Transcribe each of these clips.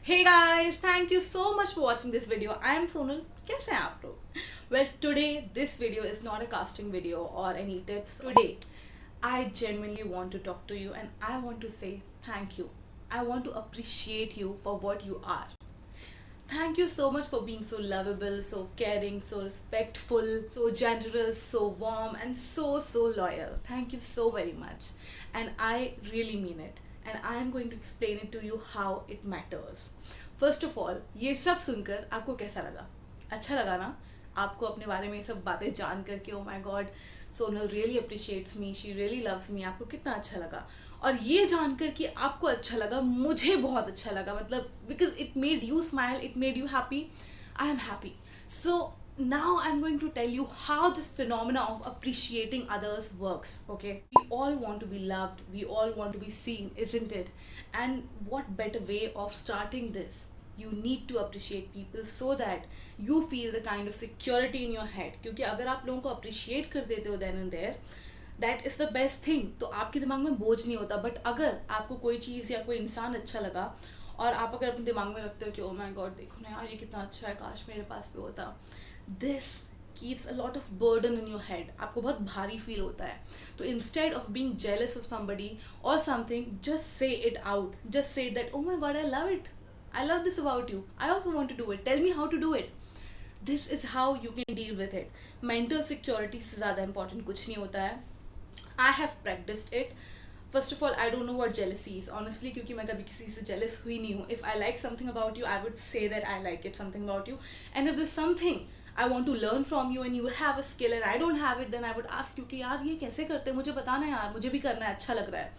Hey guys, thank you so much for watching this video. I am Sonal. कैसे हैं आप लोग? Well, today this video is not a casting video or any tips. Today, I genuinely want to talk to you and I want to say thank you. I want to appreciate you for what you are. Thank you so much for being so lovable, so caring, so respectful, so generous, so warm, and so loyal. Thank you so very much. And I really mean it. And I am going to explain it to you how it matters. First of all, ये सब सुनकर आपको कैसा लगा? अच्छा लगा ना? आपको अपने बारे में ये सब बातें जान करके oh my god, Sonal really appreciates me, she really loves me. आपको कितना अच्छा लगा? और ये जानकर कि आपको अच्छा लगा, मुझे बहुत अच्छा लगा. मतलब because it made you smile, it made you happy. I am happy. So now I'm going to tell you how this phenomena of appreciating others works. Okay, we all want to be loved, we all want to be seen, isn't it? And what better way of starting this? You need to appreciate people so that you feel the kind of security in your head. क्योंकि अगर आप लोगों को appreciate कर देते हो then and there, that is the best thing. तो आपके दिमाग में बोझ नहीं होता. बट अगर आपको कोई चीज़ या कोई इंसान अच्छा लगा और आप अगर अपने दिमाग में रखते हो कि ओ माय गॉड देखो ना यार ये कितना अच्छा है, काश मेरे पास भी होता, this keeps a lot of burden in your head. आपको बहुत भारी फील होता है. तो instead of being jealous of somebody और something, just say it out. Just say that oh my God I love it, I love this about you, I also want to do it, tell me how to do it. This is how you can deal with it. Mental security से ज़्यादा important कुछ नहीं होता है. I have practiced it. First of all, I don't know what jealousy is, honestly, क्योंकि मैं कभी किसी से jealous हुई नहीं हूँ. If I like something about you, I would say that I like it, something about you. And if there's something I want to learn from you and you have a skill and I don't have it, then I would ask you कि यार ये कैसे करते हैं, मुझे बताना यार, मुझे भी करना है, अच्छा लग रहा है.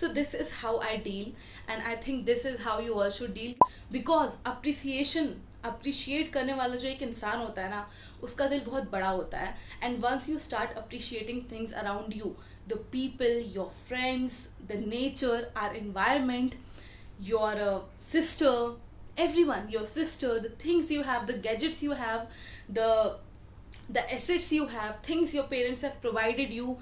So this is how I deal, and I think this is how you all should deal, because appreciate करने वाला जो एक इंसान होता है ना, उसका दिल बहुत बड़ा होता है. And once you start appreciating things around you, the people, your friends, the nature, our environment, your sister, everyone, your sister, the things you have, the gadgets you have, the assets you have, things your parents have provided you,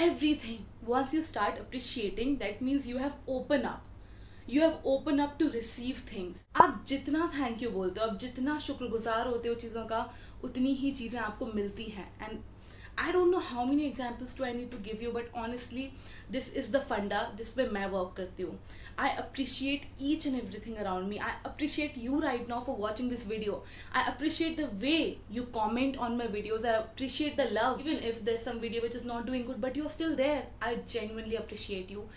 everything, once you start appreciating, that means you have opened up. You have opened up to receive things. आप जितना thank you बोलते हो, आप जितना शुक्रगुजार होते हो चीज़ों का, उतनी ही चीज़ें आपको मिलती हैं. And I don't know how many examples do I need to give you, but honestly, this is the funda जिस पे मैं work करती हूँ. I appreciate each and everything around me. I appreciate you right now for watching this video. I appreciate the way you comment on my videos. I appreciate the love. Even if there's some video which is not doing good, but you're still there, I genuinely appreciate you.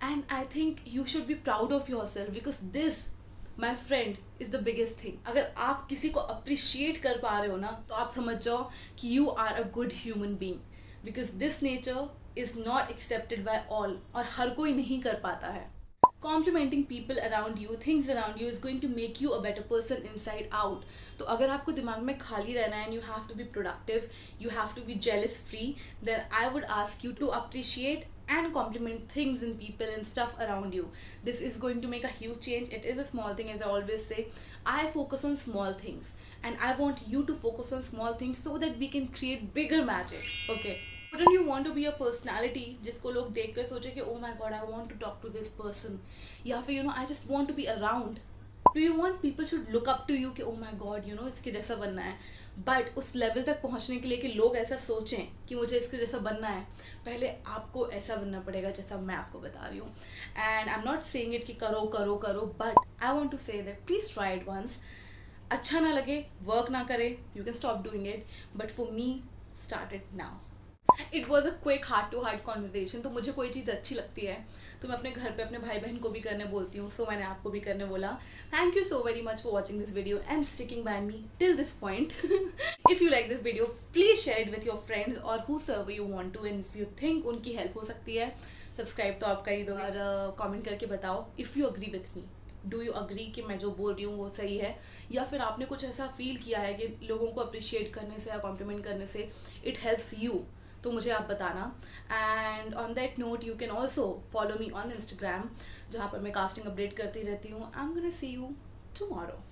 And I think you should be proud of yourself, because this, my friend, is the biggest thing. अगर आप किसी को appreciate कर पा रहे हो ना, तो आप समझ जाओ कि you are a good human being, because this nature is not accepted by all, और हर कोई नहीं कर पाता है. Complimenting people around you, things around you, is going to make you a better person inside out. तो अगर आपको दिमाग में खाली रहना है and you have to be productive, you have to be jealous free, then I would ask you to appreciate and compliment things and people and stuff around you. This is going to make a huge change. It is a small thing, as I always say. I focus on small things, and I want you to focus on small things so that we can create bigger magic. Okay. Wouldn't you want to be a personality जिसको लोग देख कर सोचे कि oh my god, I want to talk to this person, या फिर I just want to be around. Do you want people should look up to you कि oh my god, इसके जैसा बनना है? बट उस लेवल तक पहुंचने के लिए कि लोग ऐसा सोचें कि मुझे इसके जैसा बनना है, पहले आपको ऐसा बनना पड़ेगा जैसा मैं आपको बता रही हूँ. And I am not saying it कि करो करो करो, but I want to say that please try it once. अच्छा ना लगे, वर्क ना करे, you can stop doing it, but for me, start it now. It was a quick heart to heart conversation. तो मुझे कोई चीज़ अच्छी लगती है तो मैं अपने घर पे अपने भाई बहन को भी करने बोलती हूँ. सो मैंने आपको भी करने बोला. Thank you so very much for watching this video and sticking by me till this point. If you like this video, please share it with your friends और whoever you want to, and if you think उनकी help हो सकती है, subscribe तो आप कर ही दो. और कॉमेंट करके बताओ if you agree with me. Do you agree कि मैं जो बोल रही हूँ वो सही है, या फिर आपने कुछ ऐसा फील किया है कि लोगों को अप्रिशिएट करने से या कॉम्प्लीमेंट करने से इट हेल्प्स यू, तो मुझे आप बताना. And on that note, you can also follow me on Instagram, जहाँ पर मैं कास्टिंग अपडेट करती रहती हूँ. I am gonna see you tomorrow.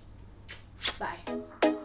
Bye.